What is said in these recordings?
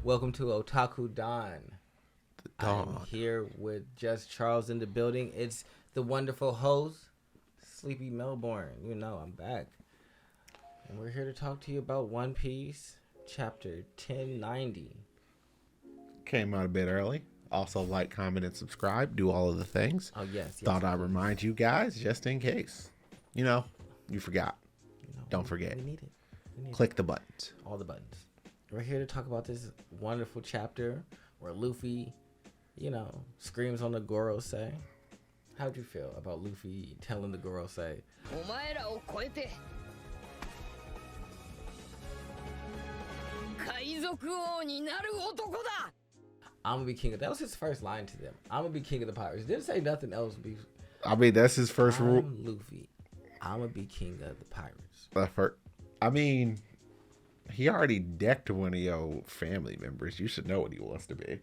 Welcome to Otaku Don. I'm Dog. here with Just Charles in the building. It's the wonderful host, Sleepy Melbourne. You know, I'm back. And we're here to talk to you about One Piece, chapter 1090. Came out a bit early. Also, like, comment, and subscribe. Do all of the things. Oh, yes. Thought I'd remind you guys just in case. You know, you forgot. Don't forget. We need it. Click the buttons. All the buttons. We're here to talk about this wonderful chapter where Luffy, screams on the Gorosei. How'd you feel about Luffy telling the Gorosei, I'm gonna be king of... That was his first line to them. I'm gonna be king of the pirates. Didn't say nothing else. I mean, that's his first rule. Luffy. I'm gonna be king of the pirates. I mean, he already decked one of your family members. You should know what he wants to be.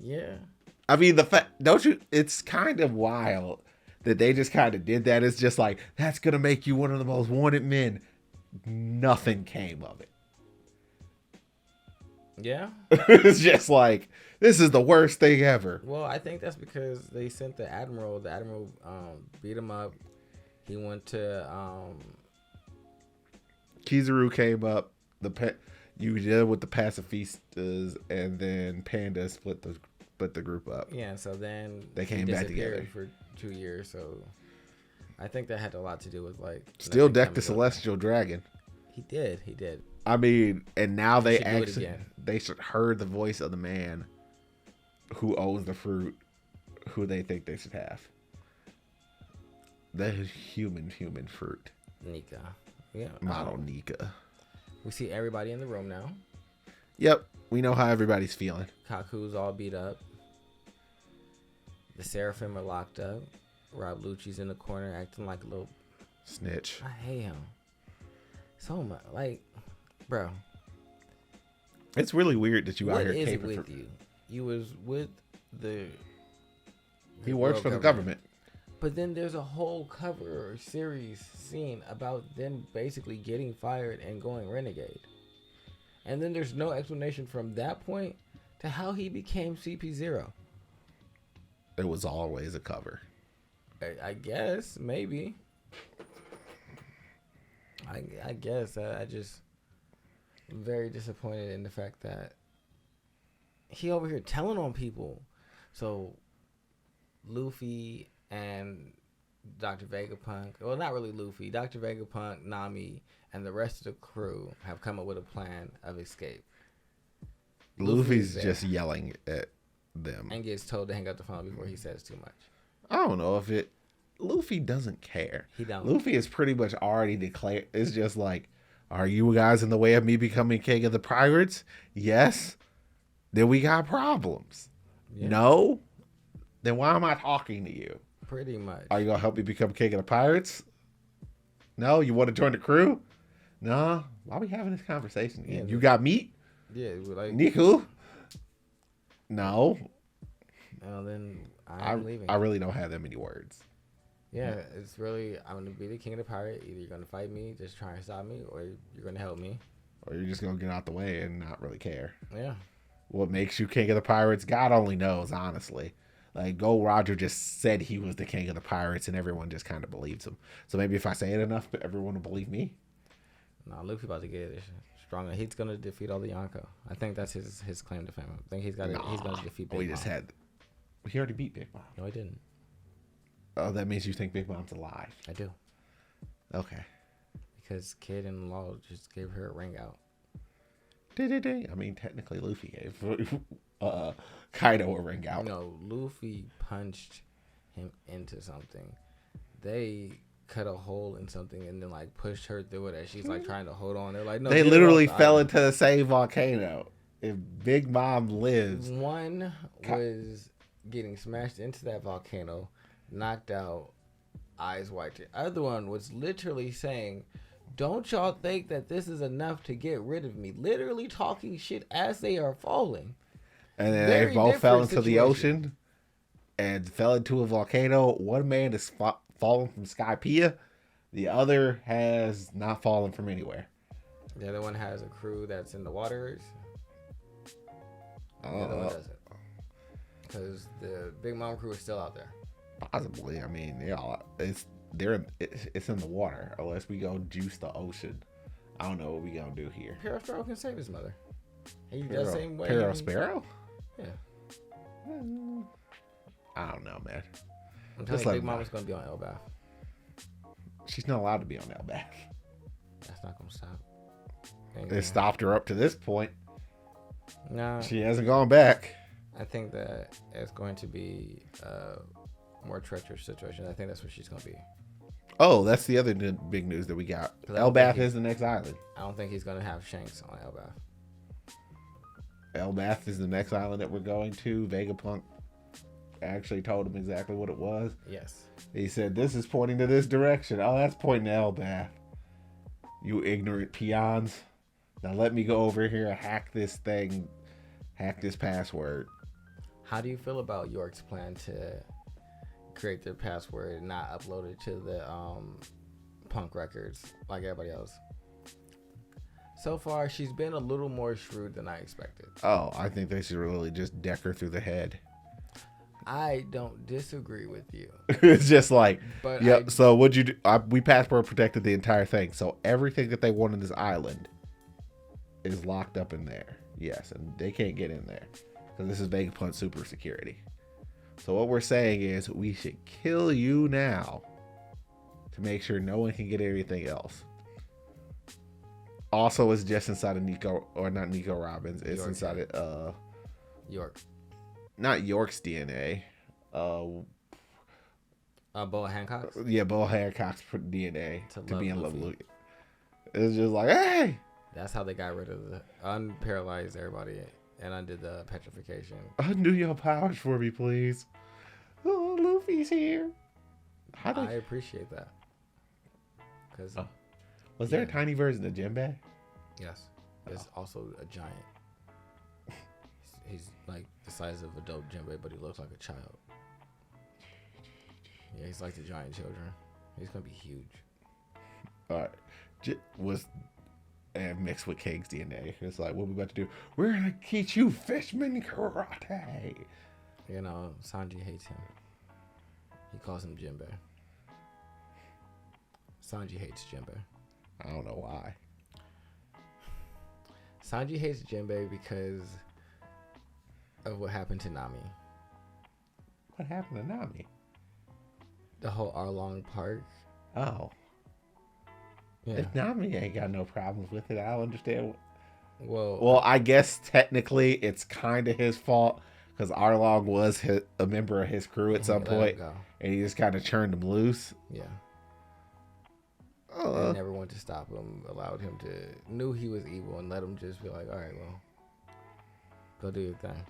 Yeah. I mean, it's kind of wild that they just kind of did that. It's just like, that's going to make you one of the most wanted men. Nothing came of it. Yeah. It's just like, this is the worst thing ever. Well, I think that's because they sent the admiral. The admiral beat him up. He went to... Kizaru came up. You did with the pacifistas, and then Panda split the group up. Yeah, so then they came back together for 2 years. So I think that had a lot to do with still decked the celestial dragon. He did. I mean, and now they heard the voice of the man who owns the fruit, who they think they should have. The human fruit. Nika. Yeah. Model Nika. We see everybody in the room now. Yep. We know how everybody's feeling. Kaku's all beat up. The Seraphim are locked up. Rob Lucci's in the corner acting like a little... snitch. I hate him. So much. Bro. It's really weird that you out here caping. What is it with you? You was with the he works for the government. But then there's a whole cover or series scene about them basically getting fired and going renegade. And then there's no explanation from that point to how he became CP0. It was always a cover. I guess, maybe. I guess. I just am very disappointed in the fact that he over here telling on people. So Luffy and Dr. Vegapunk, well, not really Luffy, Dr. Vegapunk, Nami, and the rest of the crew have come up with a plan of escape. Luffy's just yelling at them. And gets told to hang up the phone before he says too much. I don't know if Luffy doesn't care. He don't. Luffy is pretty much already declared. It's just like, are you guys in the way of me becoming king of the pirates? Yes. Then we got problems. Yeah. No. Then why am I talking to you? Pretty much. Are you going to help me become king of the pirates? No? You want to join the crew? No. Why are we having this conversation again? Yeah, you got meat? Yeah. Niku? No. Well, then I'm leaving. I really don't have that many words. Yeah, it's really, I'm going to be the king of the pirate. Either you're going to fight me, just try and stop me, or you're going to help me. Or you're just going to get out the way and not really care. Yeah. What makes you king of the pirates? God only knows, honestly. Like, Gold Roger just said he was the king of the pirates, and everyone just kind of believes him. So maybe if I say it enough, everyone will believe me. Nah, Luffy about to get it stronger. He's gonna defeat all the Yonko. I think that's his claim to fame. I think he's gonna defeat Big Mom. He already beat Big Mom. No, he didn't. Oh, that means you think Big Mom's alive. I do. Okay. Because Kid and Law just gave her a ring out. I mean, technically, Luffy gave Kaido a ring out. No, Luffy punched him into something. They cut a hole in something and then pushed her through it as she's trying to hold on. They're like, no. They literally fell into the same volcano. If Big Mom lives, one was getting smashed into that volcano, knocked out, eyes wide. The other one was literally saying, don't y'all think that this is enough to get rid of me? Literally talking shit as they are falling. And then they both fell into the ocean and fell into a volcano. One man is fallen from Skypiea. The other has not fallen from anywhere. The other one has a crew that's in the waters. The other one doesn't. Because the Big Mom crew is still out there. Possibly. I mean, yeah, it's in the water. Unless we go juice the ocean. I don't know what we gonna do here. Pero Sparrow can save his mother. He does the same way. Pero Sparrow? Yeah. I don't know, man. I'm telling you, Big Mama's gonna be on Elbath. She's not allowed to be on Elbath. That's not gonna stop. It stopped her up to this point. No. She hasn't gone back. I think that it's going to be a more treacherous situation. I think that's what she's gonna be. Oh, that's the other big news that we got. Elbath is the next island. I don't think he's gonna have Shanks on Elbath. Elbath is the next island that we're going to. Vegapunk actually told him exactly what it was. Yes. He said, this is pointing to this direction. Oh, that's pointing to Elbath. You ignorant peons. Now let me go over here and hack this thing. Hack this password. How do you feel about York's plan to create their password and not upload it to the Punk records like everybody else? So far, she's been a little more shrewd than I expected. Oh, I think they should really just deck her through the head. I don't disagree with you. It's just like, but yep. So what'd you do? We password protected the entire thing. So everything that they want on this island is locked up in there. Yes, and they can't get in there because this is Vegapunk super security. So what we're saying is we should kill you now to make sure no one can get anything else. Also, it's just inside of Nico, or not Nico Robbins. It's York, inside of York. Not York's DNA. Boa Hancock's? Yeah, Boa Hancock's DNA to be in love with Luffy. It's just like, hey! That's how they got rid of the unparalyzed everybody and undid the petrification. Undo your powers for me, please. Oh, Luffy's here. I appreciate that. Because was there a tiny version of Jinbei? Yes. There's also a giant. He's like the size of adult Jinbei, but he looks like a child. Yeah, he's like the giant children. He's gonna be huge. All right, and mixed with Kage's DNA. It's like, what we about to do? We're gonna teach you fishman karate. You know, Sanji hates him. He calls him Jinbei. Sanji hates Jinbei. I don't know why. Sanji hates Jinbei because of what happened to Nami. What happened to Nami? The whole Arlong Park. Oh. Yeah. If Nami ain't got no problems with it, I don't understand. Well, I guess technically it's kind of his fault because Arlong was a member of his crew at some point, and he just kind of turned him loose. Yeah. They never wanted to stop him, allowed him to, knew he was evil, and let him just be like, all right, well, go do your thing.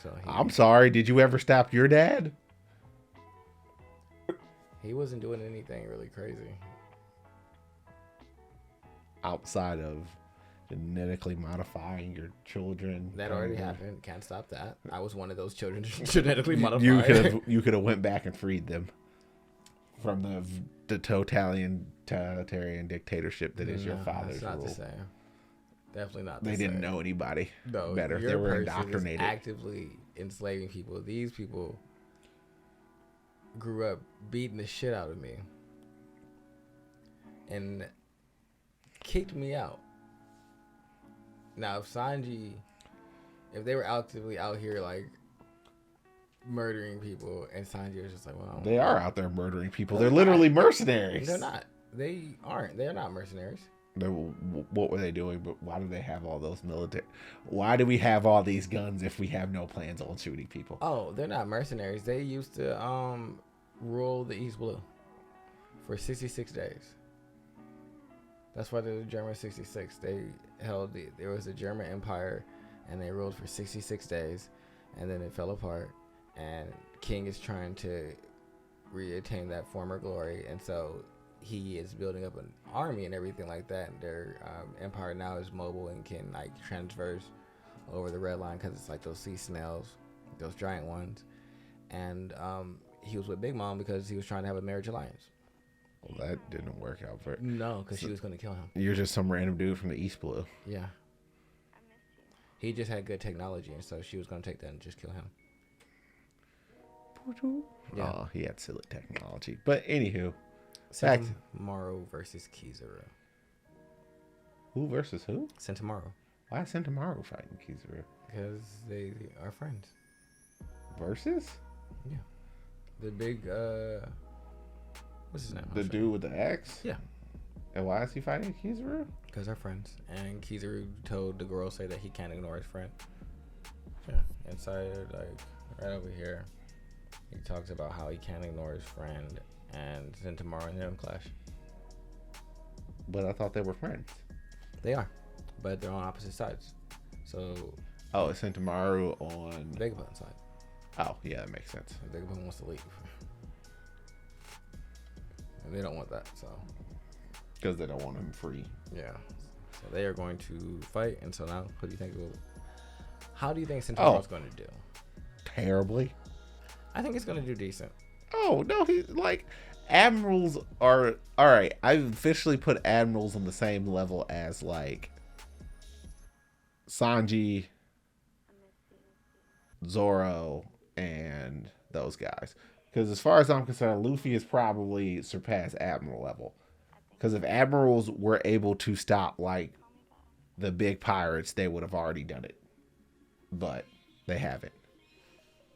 So I'm sorry, did you ever stop your dad? He wasn't doing anything really crazy. Outside of genetically modifying your children. That already happened. Can't stop that. I was one of those children genetically modified. You could have went back and freed them from the totalitarian dictatorship that is your father's rule. That's not the same. Definitely not the same. They didn't know anybody better. They were indoctrinated. Actively enslaving people. These people grew up beating the shit out of me and kicked me out. Now, if they were actively out here like murdering people, and Sanji was just like, well, they are out there murdering people. They're literally mercenaries. They're not. They aren't. They're not mercenaries. What were they doing? But why do they have all those military? Why do we have all these guns if we have no plans on shooting people? Oh, they're not mercenaries. They used to rule the East Blue for 66 days. That's why they're the German 66. There was a German empire, and they ruled for 66 days, and then it fell apart. And King is trying to reattain that former glory, and so he is building up an army and everything like that. And their empire now is mobile and can like transverse over the red line because it's like those sea snails, those giant ones. And he was with Big Mom because he was trying to have a marriage alliance. Well, that didn't work out for No, because she was going to kill him. You're just some random dude from the East Blue. Yeah. He just had good technology, and so she was gonna take that and just kill him. Yeah. Oh, he had silly technology. But anywho, back to Sentomaru versus Kizaru. Who versus who? Sentomaru. Why is Sentomaru fighting Kizaru? Because they are friends. Versus? Yeah. The big what's his name? The dude with the axe? Yeah. And why is he fighting Kizaru? Because they're friends. And Kizaru told the girl say that he can't ignore his friend. Yeah. Inside, like, right over here, he talks about how he can't ignore his friend, and Sentomaru and him clash. But I thought they were friends. They are. But they're on opposite sides. So. Oh, it's Sentomaru on Vegapund's side. Oh, yeah, that makes sense. Vegapund wants to leave. And they don't want that, so. Because they don't want him free. Yeah. So they are going to fight, and so now, how do you think Sentomaru's going to do? Terribly. I think it's going to do decent. Oh, no, he's like, admirals are, all right, I've officially put admirals on the same level as, like, Sanji, Zoro, and those guys. Because as far as I'm concerned, Luffy is probably surpassed admiral level. Because if admirals were able to stop, like, the big pirates, they would have already done it. But they haven't.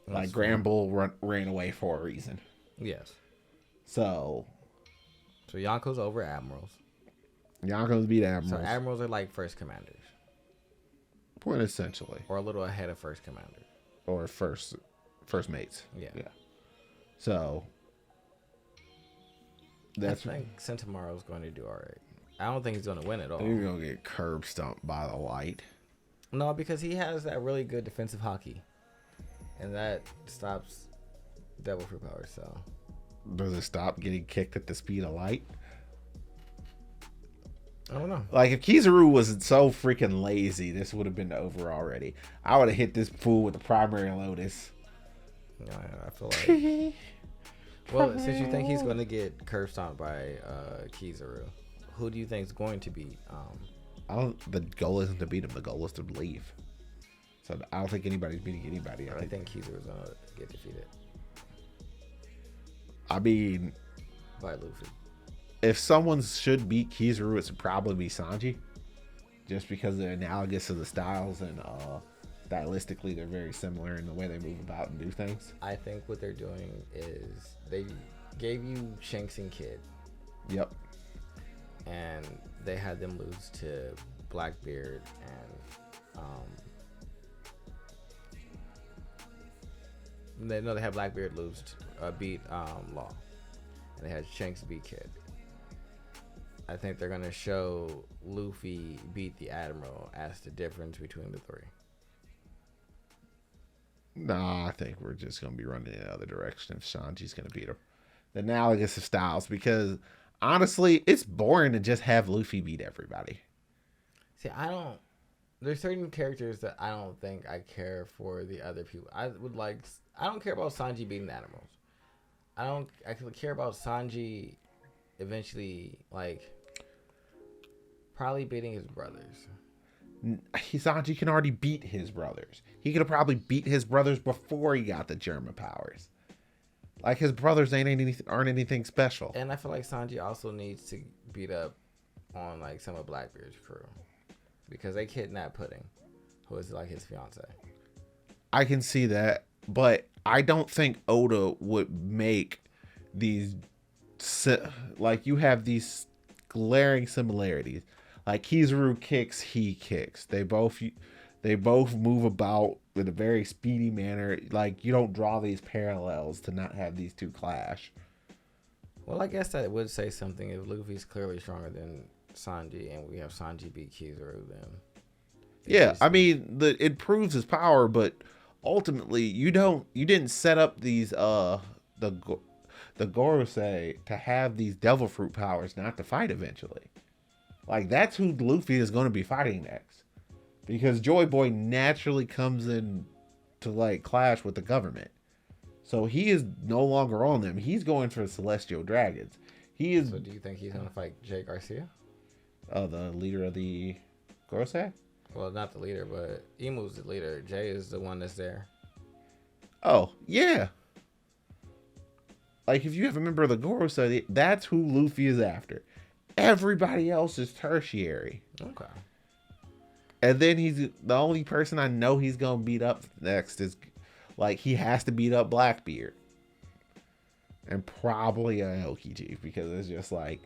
Like, Granbull ran away for a reason. Yes. So Yonko's over admirals. Yonko's beat admirals. So admirals are like first commanders. Point essentially. Or a little ahead of first commanders. Or first mates. Yeah. So I think Sentomaru's going to do all right. I don't think he's going to win at all. He's going to get curb stomped by the light. No, because he has that really good defensive hockey. And that stops devil fruit power, so. Does it stop getting kicked at the speed of light? I don't know. Like, if Kizaru wasn't so freaking lazy, this would have been over already. I would have hit this fool with the primary Lotus. Yeah, I feel like. Well, since you think he's going to get curb stomped by Kizaru, who do you think is going to beat? The goal isn't to beat him. The goal is to leave. So I don't think anybody's beating anybody. I think Kizaru's going to get defeated. I mean, by Luffy. If someone should beat Kizaru, it should probably be Sanji. Just because they're analogous to the styles and stylistically they're very similar in the way they move about and do things. I think what they're doing is they gave you Shanks and Kid. Yep. And they had them lose to Blackbeard and they had Blackbeard beat Law, and they had Shanks beat Kid. I think they're gonna show Luffy beat the Admiral as the difference between the three. Nah, I think we're just gonna be running in the other direction if Sanji's gonna beat him. The analogous of styles, because honestly, it's boring to just have Luffy beat everybody. See, there's certain characters that I don't think I care for the other people. I don't care about Sanji beating the Admirals. I care about Sanji eventually, probably beating his brothers. Sanji can already beat his brothers. He could have probably beat his brothers before he got the German powers. Like, his brothers aren't anything special. And I feel like Sanji also needs to beat up on some of Blackbeard's crew, because they kidnapped Pudding, who is his fiance. I can see that, but I don't think Oda would make these you have these glaring similarities. Like, Kizaru kicks, he kicks. They both move about in a very speedy manner. Like, you don't draw these parallels to not have these two clash. Well, I guess that would say something if Luffy's clearly stronger than Sanji, and we have Sanji beat Kizaru. Then yeah, I mean, it proves his power, but ultimately, you didn't set up these the Gorosei to have these devil fruit powers not to fight eventually. Like, that's who Luffy is going to be fighting next, because Joy Boy naturally comes in to clash with the government, so he is no longer on them. He's going for Celestial Dragons. So do you think he's going to fight Jay Garcia? The leader of the Gorosei? Well, not the leader, but Emu's the leader. Jay is the one that's there. Oh, yeah. Like, if you have a member of the Goro study, that's who Luffy is after. Everybody else is tertiary. Okay. And then he's the only person I know he's going to beat up next is, like, he has to beat up Blackbeard. And probably Aokiji, because it's just like,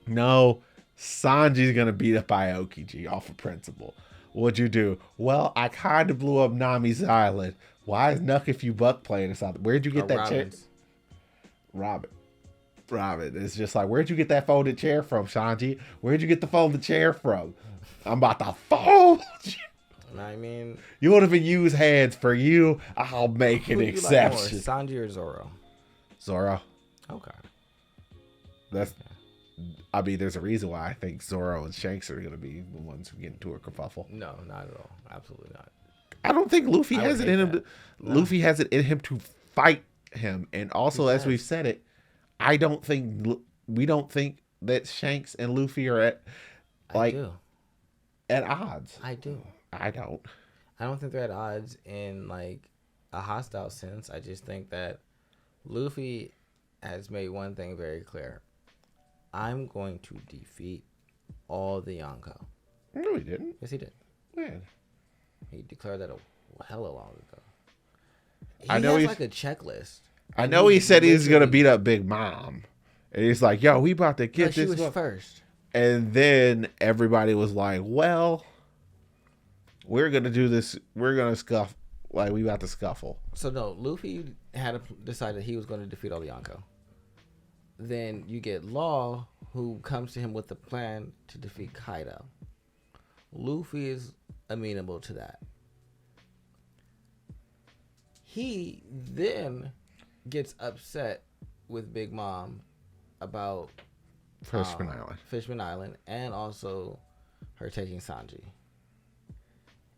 no, Sanji's going to beat up Aokiji off of principle. What'd you do? Well, I kind of blew up Nami's island. Why is Nuck If You Buck playing or something? Where'd you get that chair? Robin. It's just like, where'd you get that folded chair from, Sanji? Where'd you get the folded chair from? I'm about to fold you. I mean, you want to use hands for you? I'll make an exception. Like Sanji or Zoro? Zoro. Okay. I mean, there's a reason why I think Zoro and Shanks are going to be the ones who get into a kerfuffle. No, not at all. Absolutely not. I don't think Luffy has it in him. Luffy has it in him to fight him, and also, as we've said it, we don't think that Shanks and Luffy are at odds. I do. I don't. I don't think they're at odds in like a hostile sense. I just think that Luffy has made one thing very clear. I'm going to defeat all the Yonko. No, he didn't. Yes, he did. Man. He declared that a hella long ago. I know has he's like a checklist. I know he said he was going to beat up Big Mom. And he's like, yo, we about to get this. She was first. And then everybody was like, well, we're going to do this. We're going to scuff. Like, we about to scuffle. So, no, Luffy had decided he was going to defeat all the Yonko. Then you get Law, who comes to him with the plan to defeat Kaido. Luffy is amenable to that. He then gets upset with Big Mom about Fishman Island, and also her taking Sanji.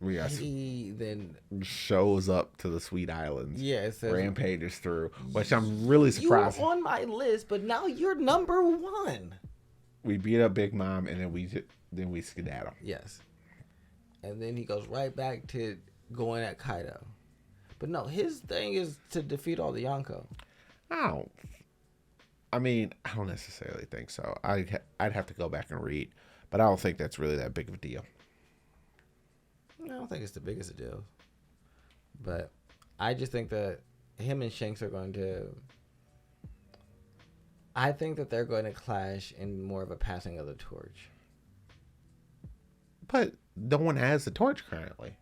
Yes. He then shows up to the Sweet Islands. Yeah, it says, rampages through, which I'm really surprised. You were on my list, but now you're number one. We beat up Big Mom, and then we skedaddle. Yes, and then he goes right back to going at Kaido. But no, his thing is to defeat all the Yonko. I don't necessarily think so. I'd have to go back and read, but I don't think that's really that big of a deal. I don't think it's the biggest of deals. But I just think that him and Shanks are going to... I think that they're going to clash in more of a passing of the torch. But no one has the torch currently.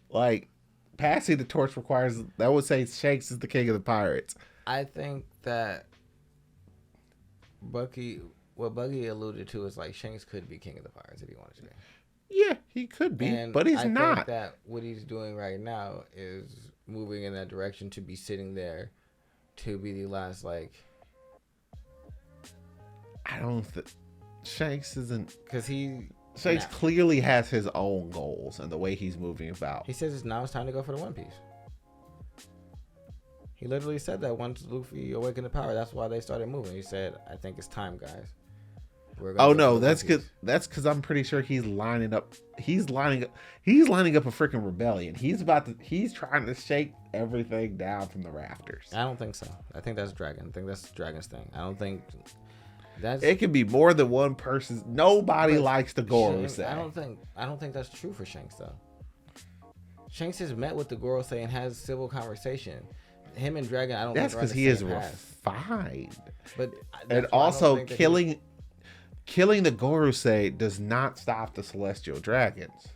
Like, passing the torch requires... That would say Shanks is the king of the pirates. I think that what Buggy alluded to is like Shanks could be king of the pirates if he wanted to be. Yeah, he could be, but he's not. I think that what he's doing right now is moving in that direction to be sitting there to be the last, like... I don't think... Shanks isn't... Because Shanks clearly has his own goals and the way he's moving about. He says now it's time to go for the One Piece. He literally said that once Luffy awakened to power, that's why they started moving. He said, I think it's time, guys. Oh no, that's because I'm pretty sure he's lining up a freaking rebellion. He's trying to shake everything down from the rafters. I don't think so. I think that's Dragon. I think that's Dragon's thing. I don't think that's... It can be more than one person. Nobody likes the Gorosei. I don't think that's true for Shanks though. Shanks has met with the Gorosei and has civil conversation. Him and Dragon, I don't think that's because he is refined. But and also killing the Gorosei does not stop the Celestial Dragons.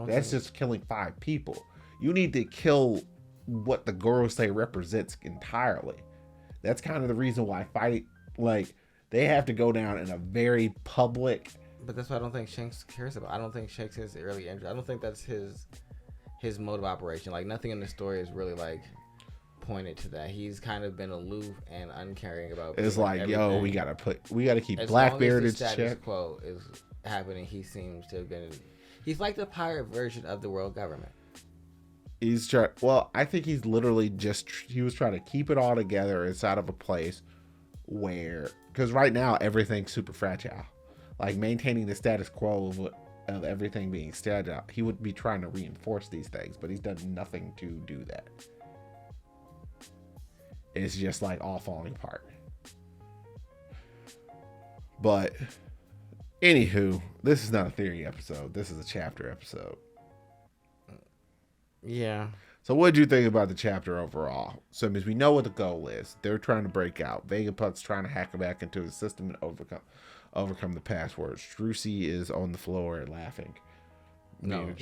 That's just killing 5 people. You need to kill what the Gorosei represents entirely. That's kind of the reason why they have to go down in a very public... But that's what I don't think Shanks cares about. I don't think Shanks is early interest. I don't think that's his mode of operation. Like, nothing in the story is really, like, pointed to that. He's kind of been aloof and uncaring about... It's like, everything. Yo, we gotta keep Blackbeard in check. As long as the status quo is happening, he seems to have been... He's like the pirate version of the world government. I think he's literally he was trying to keep it all together inside of a place where... Because right now, everything's super fragile. Like, maintaining the status quo of of everything being stabbed out, he would be trying to reinforce these things, but he's done nothing to do that. It's just like all falling apart. But anywho, this is not a theory episode. This is a chapter episode. Yeah. So what did you think about the chapter overall? So it means we know what the goal is. They're trying to break out. Vegapunk's trying to hack back into the system and overcome the password. Strucy is on the floor laughing. No,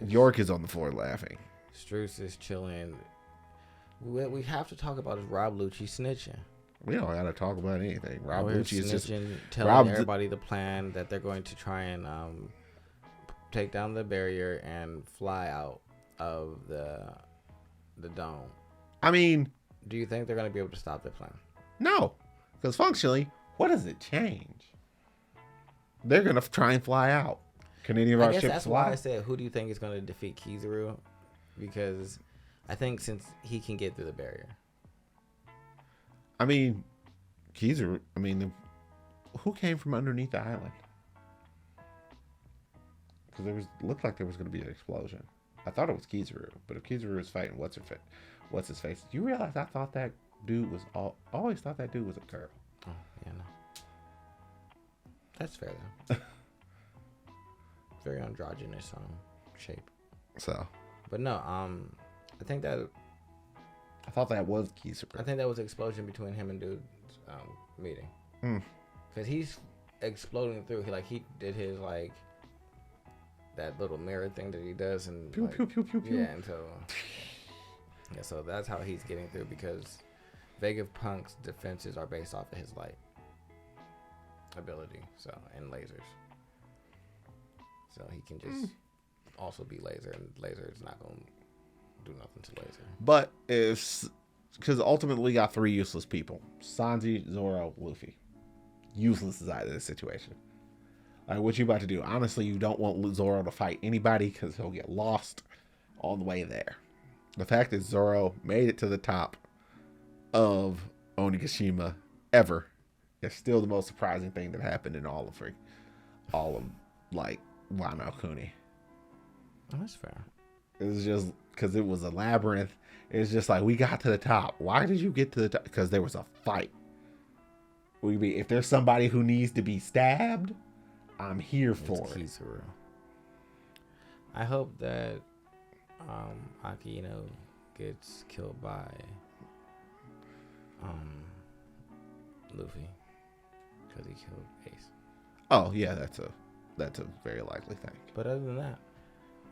York is on the floor laughing. Struce is chilling. We have to talk about is Rob Lucci snitching. We don't got to talk about anything. Rob Lucci is just telling everybody the plan that they're going to try and take down the barrier and fly out of the dome. I mean, do you think they're going to be able to stop the plan? No, because functionally, what does it change? They're going to try and fly out. Can any of our ships fly? That's why I said, who do you think is going to defeat Kizaru? Because I think since he can get through the barrier. I mean, Kizaru, who came from underneath the island? Because looked like there was going to be an explosion. I thought it was Kizaru, but if Kizaru was fighting what's his face? Do you realize I thought that dude was always thought that dude was a girl. Oh yeah, no. That's fair though. Very androgynous shape. So. But no, I thought that was Kizaru. I think that was an explosion between him and dude's meeting. Because he's exploding through. He did his that little mirror thing that he does, and pew, pew, pew, pew, pew. Yeah, and so that's how he's getting through, because Vegapunk's defenses are based off of his light ability, and lasers. So he can just also be laser, and laser is not going to do nothing to laser. But because ultimately we got three useless people: Sanji, Zoro, Luffy. Useless is out of this situation. What you about to do? Honestly, you don't want Zoro to fight anybody because he'll get lost on the way there. The fact that Zoro made it to the top of Onigashima ever is still the most surprising thing that happened in all of Wano Kuni. Oh, that's fair. It was just because it was a labyrinth. It's just we got to the top. Why did you get to the top? Because there was a fight. If there's somebody who needs to be stabbed, I'm here for it. Kizaru. I hope that Akino gets killed by Luffy because he killed Ace. Oh yeah, that's a very likely thing. But other than that,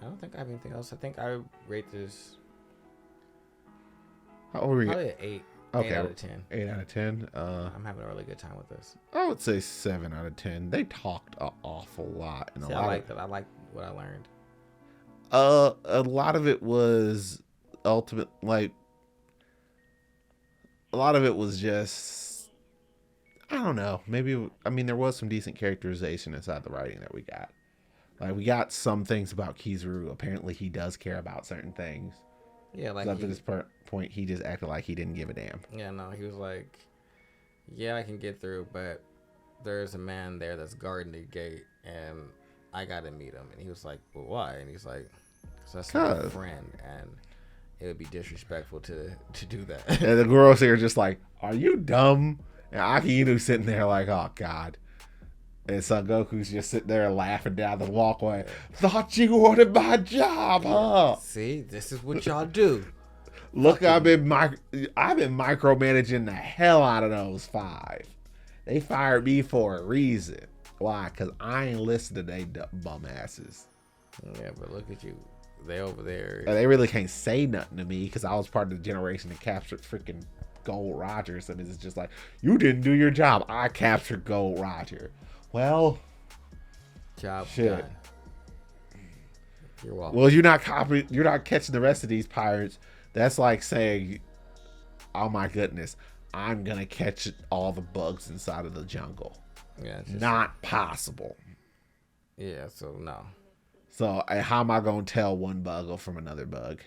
I don't think I have anything else. I think I rate this probably an 8. Okay, 8 out of 10. 8 out of 10. I'm having a really good time with this. I would say 7 out of 10. They talked an awful lot. And I like that. I like what I learned. A lot of it was ultimate. A lot of it was just, I don't know. Maybe, there was some decent characterization inside the writing that we got. We got some things about Kizaru. Apparently, he does care about certain things. Yeah, up to this point, he just acted like he didn't give a damn. Yeah, no, he was like, yeah, I can get through, but there's a man there that's guarding the gate, and I got to meet him. And he was like, well, why? And he's like, because that's my friend, and it would be disrespectful to do that. And the girls here are just like, are you dumb? And Aki Inu's sitting there like, oh, God. And Son Goku's just sitting there laughing down the walkway. Thought you wanted my job, huh? See, this is what y'all do. Look, I've been micromanaging the hell out of those 5. They fired me for a reason. Why? Because I ain't listening to they bum asses. Yeah, but look at you. They over there. And they really can't say nothing to me because I was part of the generation that captured freaking Gold Roger. So it's just like, you didn't do your job. I captured Gold Roger. Well, job done. You're welcome. Well, you're not catching the rest of these pirates. That's like saying, oh my goodness, I'm gonna catch all the bugs inside of the jungle. Yeah, not possible. Yeah, so no. So how am I gonna tell one bug from another bug?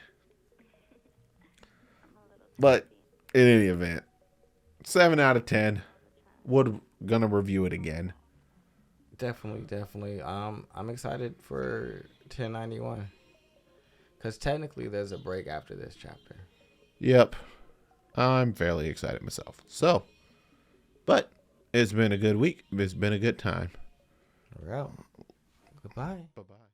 But in any event, 7 out of 10. Gonna review it again. Definitely. I'm excited for 1091 because technically there's a break after this chapter. Yep. I'm fairly excited myself. So, but it's been a good week. It's been a good time. Well, goodbye. Bye-bye.